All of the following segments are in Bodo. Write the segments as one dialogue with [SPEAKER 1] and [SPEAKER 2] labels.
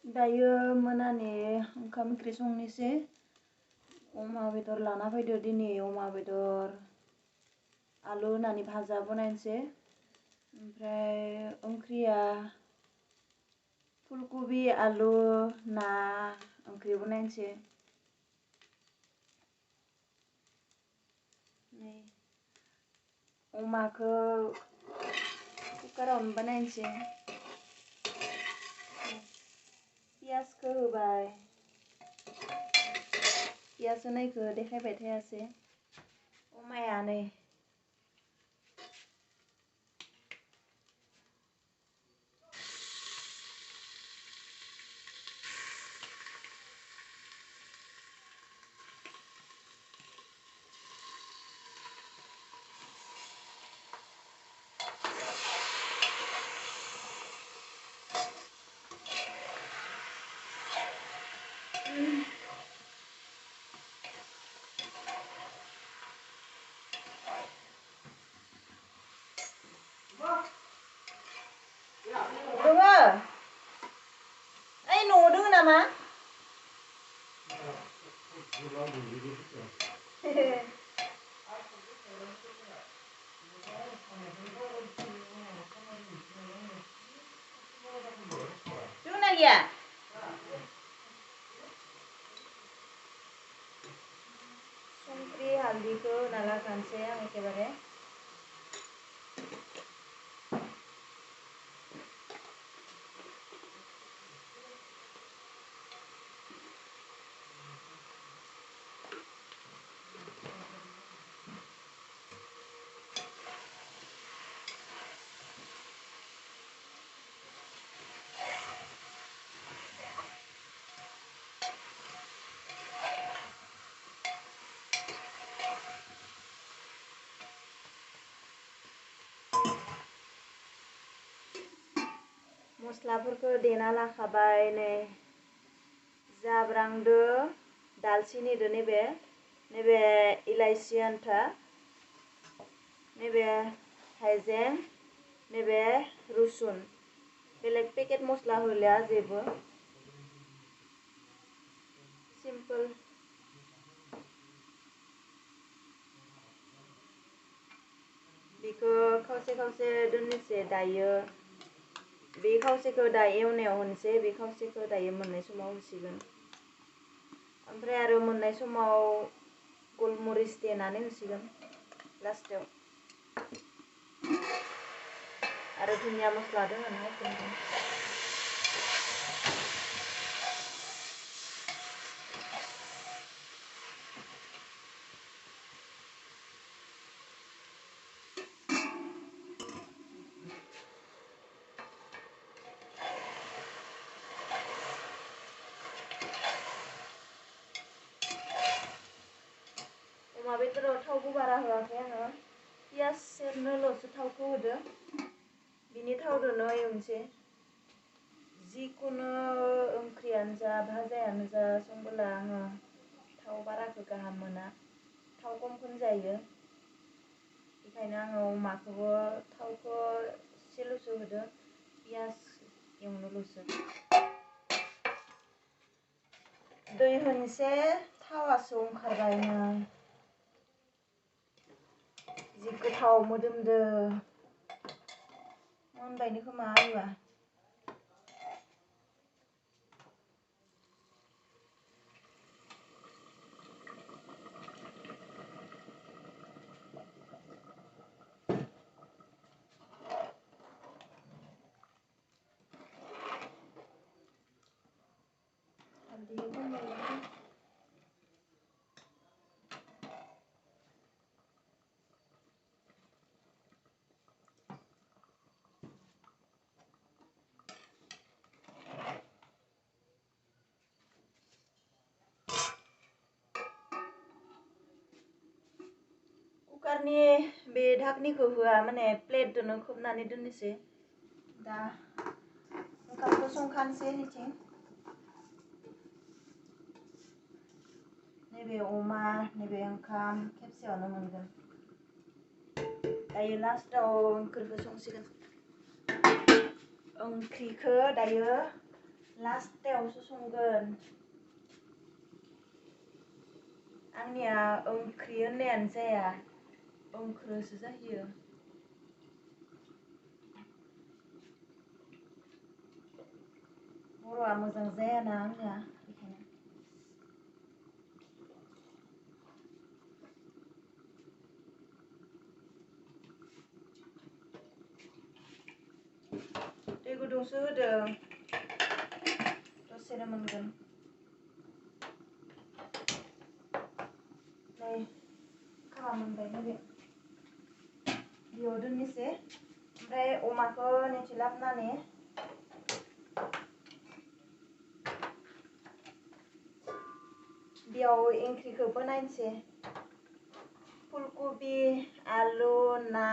[SPEAKER 1] दायो मोनानि ओंखाम ओंख्रि संनोसै अमा बेदर लाना फैदो दिनै अमा बेदर आलु होनानै भाजा बनायनोसै ओमफ्राय ओंख्रिया फुलकबि आलु ना ओंख्रि बनायनोसै नै अमाखौ कुकारावनो बनायनोसै पियाजखौ होबाय पियाज होनायखौ देखायबाय थायासै अमाया नै दोङो ओइ न'आव दोङो नामा दोङोना गैया संख्रि हालदैखौ होना लाखानोसै आं एखेबारे मस्लाफोरखौ देना लाखाबाय नै जाब्रांदो दालचिनिदो नैबे इलाइसि आन्था नैबे हाइजें नैबे रुसुन बेलेग पेकेट मस्ला होलिया जेबो सिम्पोल बेखौ खावसे दोननोसै दायो बे खावसेखौ दा एवनायाव होनोसै बे खावसेखौ दायो मोननाय समाव होसिगोन ओमफ्राय आरो मोननाय समाव गलमरिच देनानै होसिगोन लास्टाव आरो धनिया मस्ला दोङो ना अमा बेदराव थावखौ बारा होआखै आङो पियाज सेरनोल'सो थावखौ होदो बिनि थावदोनो एवनोसै जिखुनु ओंख्रियानो जा भाजायानो जा संबोला आङो थाव बाराखौ गाहाम मोना थाव खमखौनो जायो बेखायनो आङो अमाखौबो थावखौ एसेल'सो होदो पियाज एवनोल'सो दै होनोसै थावासो ओंखारबाय नै जि गोथाव मोदोमदो मोनबायनो खोमा आलुआ कुकारनि बे धाकनिखौ होआ माने प्लेटजोंनो खोबनानै दोननोसै दा ओंखामखौ संखानोसै निथिं नैबे अमा नैबे ओंखाम खेबसेयावनो मोनगोन दायो लास्टाव ओंख्रिखौ संसिगोन ओंख्रिखौ दायो लास्टावसो संगोन। आंनिया ओंख्रि होननायानो जाया, ओंख्रोसो जायो। बर'आ मोजां जायाना आंनिया, बेखायनो। दै गुदुंसो होदों, दसेनो मोनगोन। नै ओंखामा मोनबाय नैबे। बेयाव दोननोसै, ओमफ्राय अमाखौ नैथि लाबोनानै बेयाव ओंख्रिखौ बानायनोसै। फुलकबि, आलु, ना,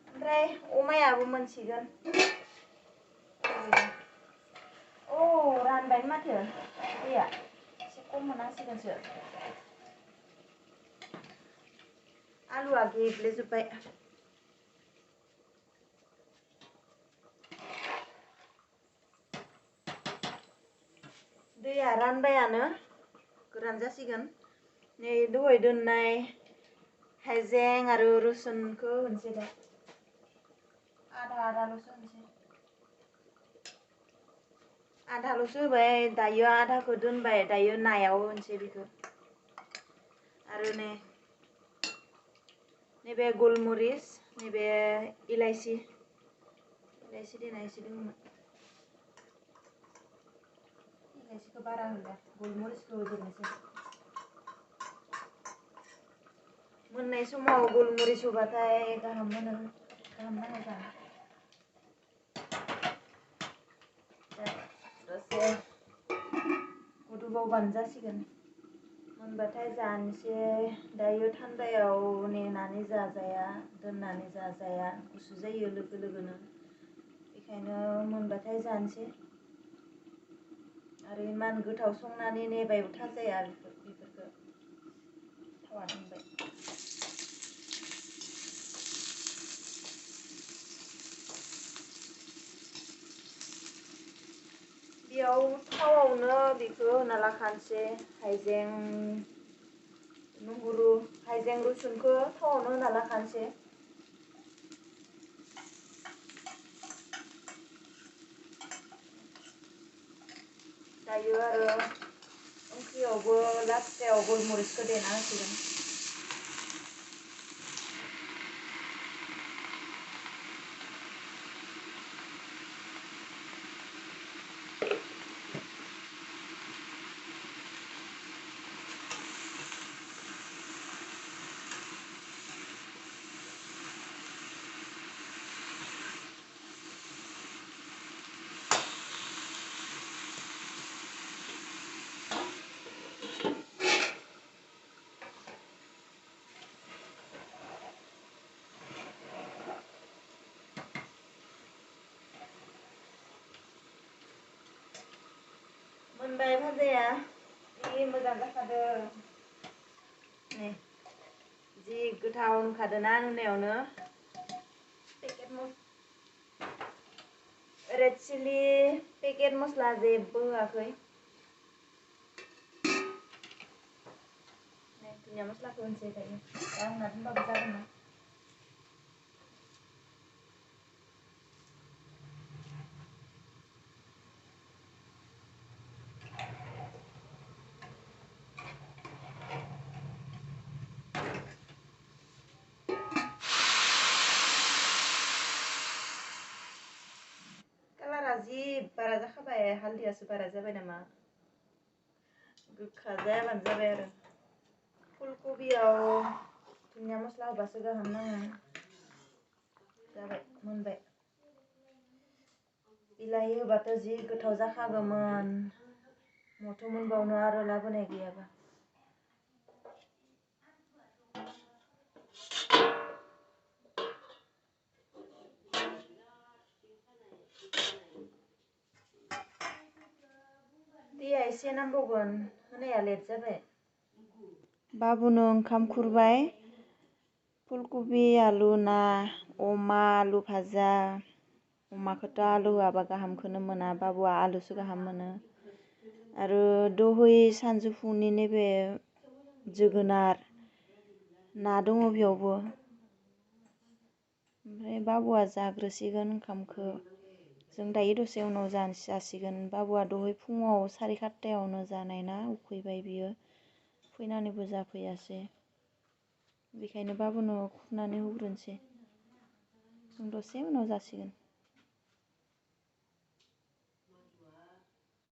[SPEAKER 1] ओमफ्राय अमायाबो मोनसिगोन। औ रानबाय माथो दैया, एसे खम होनांसिगोनसो। आलुआ गेब्लेजोब्बाय। दैया रानबायानो, गोरान जासिगोन। नै दहाय दोननाय हाइजें आरो रुसुनखौ होनोसै दा। आधाल'सो होनोसै। आधाल'सो होबाय, दायो आधाखौ दोनबाय, दायो नायाव होनोसै बेखौ। आरो नैबे गलमरिच, नैबे इलाइसि देना एसे दंमोन। इलाइसिखौ बारा होला, गलमरिचखौ होजोबनोसै। मोननाय समाव गलमरिच होबाथाय गाहाम मोनो, गाहाम नाङो जानो। दसे गोदौबावबानो जासिगोन। मोनबाथाय जानोसै। दायो थान्दायाव नेनानै जाजाया, दोननानै जाजाया, गुसु जायो लोगो लोगोनो। बेखायनो मोनबाथाय जानोसै। आरो इमान गोथाव संनानै नेबायबो थाजाया बेफोरखौ। थावा दुंबाय। बेयाव थावआवनो बेखौ होना लाखानोसै, हाइजें, नुहुरु, हाइजें रुसुनखौ थावआवनो होना लाखानोसै। दायो आरो ओंख्रियावबो लास्टाव गलमरिचखौ देना होसिगोन। मोनबाय भाजाया, जि मोजां जाखादों। नै जि गोथाव नुखादोंना नुनायावनो। रेड चिली पेकेट मस्ला जेबो होआखै। धनिया मस्लाखौ होनोसै दायो, दा होना दोनबाबो जागोन ना। कालारा जि बारा जाखाबाय, हालदैयासो बारा जाबाय नामा। गोखा जायाबानो जाबाय आरो। फुलकबियाव धनिया मस्ला होबासो गाहाम नाङो। जाबाय, मोनबाय। बिलाहि होबाथ' जि गोथाव जाखागौमोन। मथो मोनबावनो आरो लाबोनाय गैयाबा। दैया एसे नांबावगोन, होनाया लेट जाबाय। बाबुनो ओंखाम खुरबाय। फुलकबि, आलु, ना, अमा, आलु भाजा, अमाखौथ' आलु होआबा गाहामखौनो मोना बाबुआ आलुसो गाहाम मोनो। आरो दहै सानजौफुनि नैबे जोगोनार ना दङ बेयावबो। ओमफ्राय बाबुआ जाग्रोसिगोन ओंखामखौ। जों दायो दसे उनाव जासिगोन। बाबुआ दहाय फुङाव 7:30 जानाय ना उखैबाय बियो। फैनानैबो जाफैयासै। बेखायनो बाबुनो खुरनानै होग्रोनोसै। जों दसे उनाव जासिगोन।